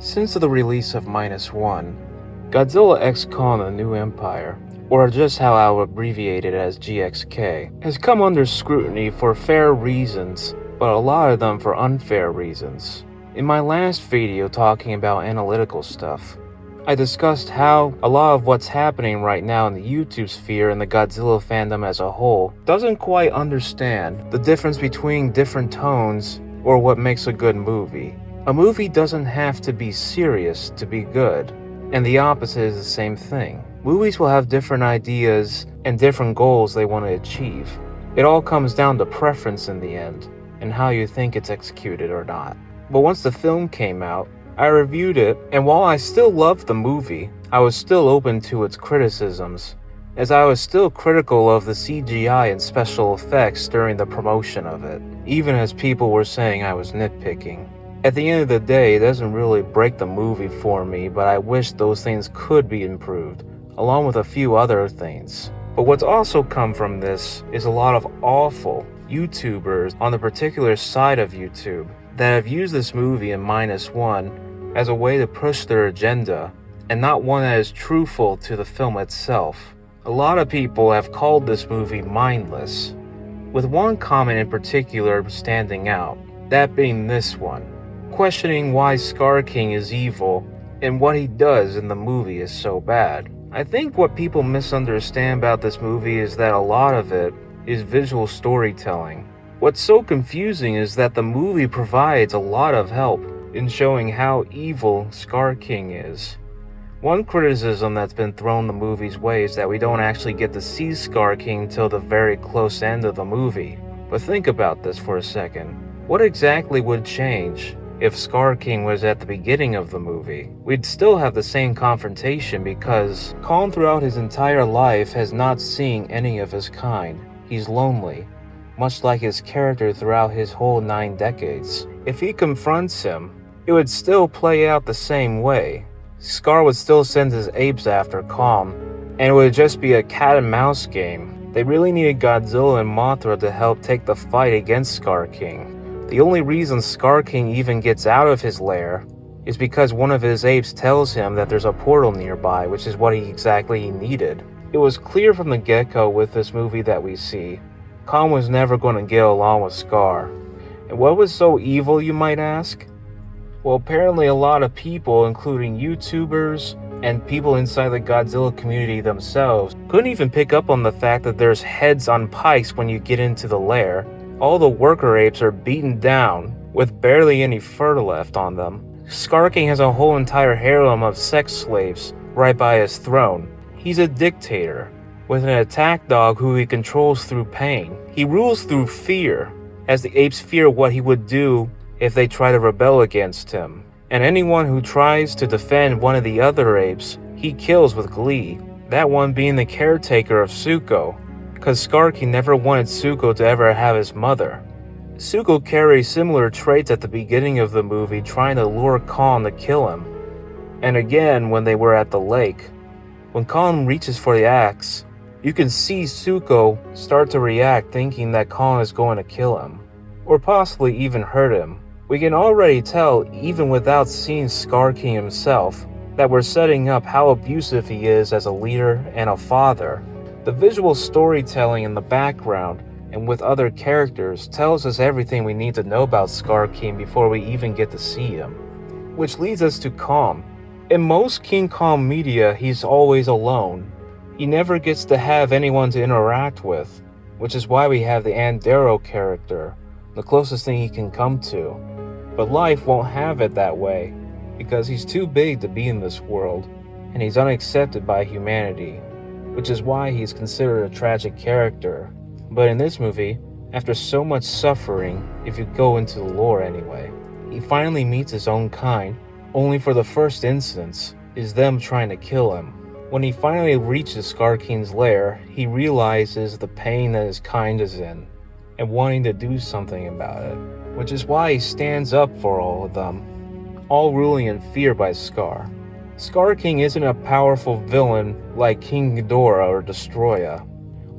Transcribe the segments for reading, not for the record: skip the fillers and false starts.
Since the release of -1, Godzilla X Kong: The New Empire, or just how I'll abbreviate it as GXK, has come under scrutiny for fair reasons, but a lot of them for unfair reasons. In my last video talking about analytical stuff, I discussed how a lot of what's happening right now in the YouTube sphere and the Godzilla fandom as a whole doesn't quite understand the difference between different tones or what makes a good movie. A movie doesn't have to be serious to be good, and the opposite is the same thing. Movies will have different ideas and different goals they want to achieve. It all comes down to preference in the end, and how you think it's executed or not. But once the film came out, I reviewed it, and while I still loved the movie, I was still open to its criticisms, as I was still critical of the CGI and special effects during the promotion of it, even as people were saying I was nitpicking. At the end of the day, it doesn't really break the movie for me, but I wish those things could be improved, along with a few other things. But what's also come from this is a lot of awful YouTubers on the particular side of YouTube that have used this movie in -1 as a way to push their agenda, and not one that is truthful to the film itself. A lot of people have called this movie mindless, with one comment in particular standing out, that being this one, questioning why Scar King is evil and what he does in the movie is so bad. I think what people misunderstand about this movie is that a lot of it is visual storytelling. What's so confusing is that the movie provides a lot of help in showing how evil Scar King is. One criticism that's been thrown the movie's way is that we don't actually get to see Scar King till the very close end of the movie. But think about this for a second. What exactly would change if Scar King was at the beginning of the movie? We'd still have the same confrontation because Kong throughout his entire life has not seen any of his kind. He's lonely, much like his character throughout his whole 9 decades. If he confronts him, it would still play out the same way. Scar would still send his apes after Kong, and it would just be a cat and mouse game. They really needed Godzilla and Mothra to help take the fight against Scar King. The only reason Scar King even gets out of his lair is because one of his apes tells him that there's a portal nearby, which is what he exactly needed. It was clear from the get-go with this movie that we see, Kong was never going to get along with Scar. And what was so evil, you might ask? Well, apparently a lot of people, including YouTubers and people inside the Godzilla community themselves, couldn't even pick up on the fact that there's heads on pikes when you get into the lair. All the worker apes are beaten down, with barely any fur left on them. Scar King has a whole entire harem of sex slaves right by his throne. He's a dictator, with an attack dog who he controls through pain. He rules through fear, as the apes fear what he would do if they try to rebel against him. And anyone who tries to defend one of the other apes, he kills with glee. That one being the caretaker of Suko, because Scar King never wanted Suko to ever have his mother. Suko carries similar traits at the beginning of the movie, trying to lure Kong to kill him. And again when they were at the lake. When Kong reaches for the axe, you can see Suko start to react thinking that Kong is going to kill him, or possibly even hurt him. We can already tell, even without seeing Scar King himself, that we're setting up how abusive he is as a leader and a father. The visual storytelling in the background and with other characters tells us everything we need to know about Scar King before we even get to see him. Which leads us to Kong. In most King Kong media, he's always alone. He never gets to have anyone to interact with, which is why we have the Andero character, the closest thing he can come to. But life won't have it that way, because he's too big to be in this world, and he's unaccepted by humanity, which is why he's considered a tragic character. But in this movie, after so much suffering, if you go into the lore anyway, he finally meets his own kind, only for the first instance is them trying to kill him. When he finally reaches Scar King's lair, he realizes the pain that his kind is in, and wanting to do something about it, which is why he stands up for all of them, all ruling in fear by Scar. Scar King isn't a powerful villain like King Ghidorah or Destroya.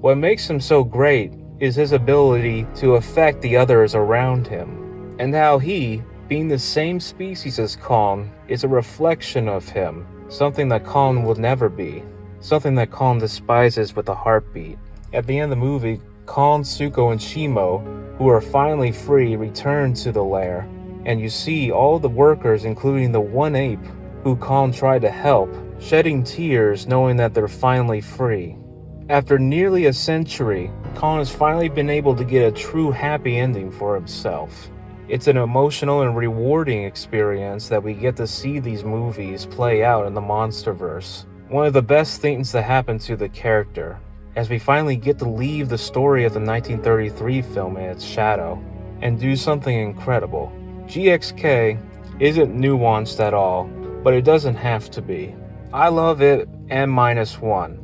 What makes him so great is his ability to affect the others around him, and how he, Being the same species as Kong is a reflection of him, something that Kong will never be, something that Kong despises with a heartbeat. At the end of the movie, Kong, Zuko, and Shimo, who are finally free, return to the lair, and you see all the workers, including the one ape who Kong tried to help, shedding tears knowing that they're finally free. After nearly a century, Kong has finally been able to get a true happy ending for himself. It's an emotional and rewarding experience that we get to see these movies play out in the MonsterVerse. One of the best things that happened to the character, as we finally get to leave the story of the 1933 film in its shadow, and do something incredible. GXK isn't nuanced at all, but it doesn't have to be. I love it and -1.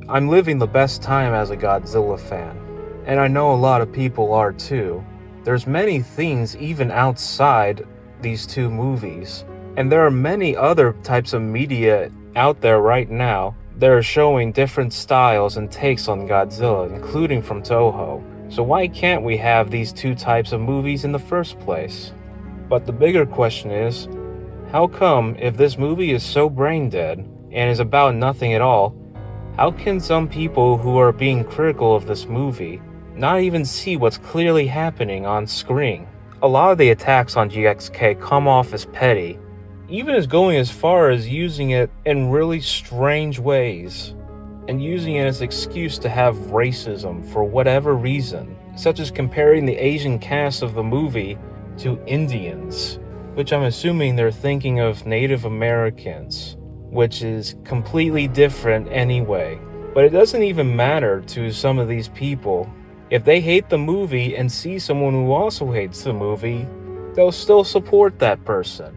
I'm living the best time as a Godzilla fan, and I know a lot of people are too. There's many things even outside these two movies, and there are many other types of media out there right now that are showing different styles and takes on Godzilla, including from Toho. So why can't we have these two types of movies in the first place? But the bigger question is, how come if this movie is so brain dead and is about nothing at all, how can some people who are being critical of this movie not even see what's clearly happening on screen? A lot of the attacks on GXK come off as petty, even as going as far as using it in really strange ways, and using it as an excuse to have racism for whatever reason, such as comparing the Asian cast of the movie to Indians, which I'm assuming they're thinking of Native Americans, which is completely different anyway. But it doesn't even matter to some of these people. If they hate the movie and see someone who also hates the movie, they'll still support that person.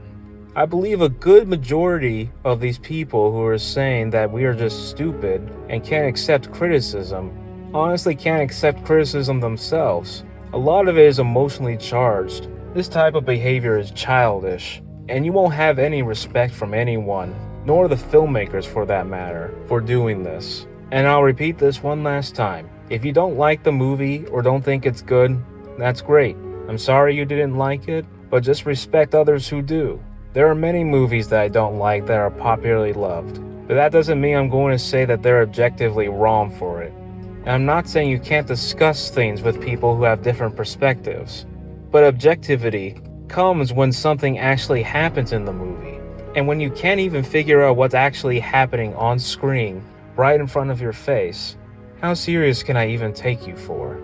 I believe a good majority of these people who are saying that we are just stupid and can't accept criticism, honestly can't accept criticism themselves. A lot of it is emotionally charged. This type of behavior is childish, and you won't have any respect from anyone, nor the filmmakers for that matter, for doing this. And I'll repeat this one last time. If you don't like the movie or don't think it's good, that's great. I'm sorry you didn't like it, but just respect others who do. There are many movies that I don't like that are popularly loved, but that doesn't mean I'm going to say that they're objectively wrong for it. And I'm not saying you can't discuss things with people who have different perspectives, but objectivity comes when something actually happens in the movie, and when you can't even figure out what's actually happening on screen, right in front of your face. How serious can I even take you for?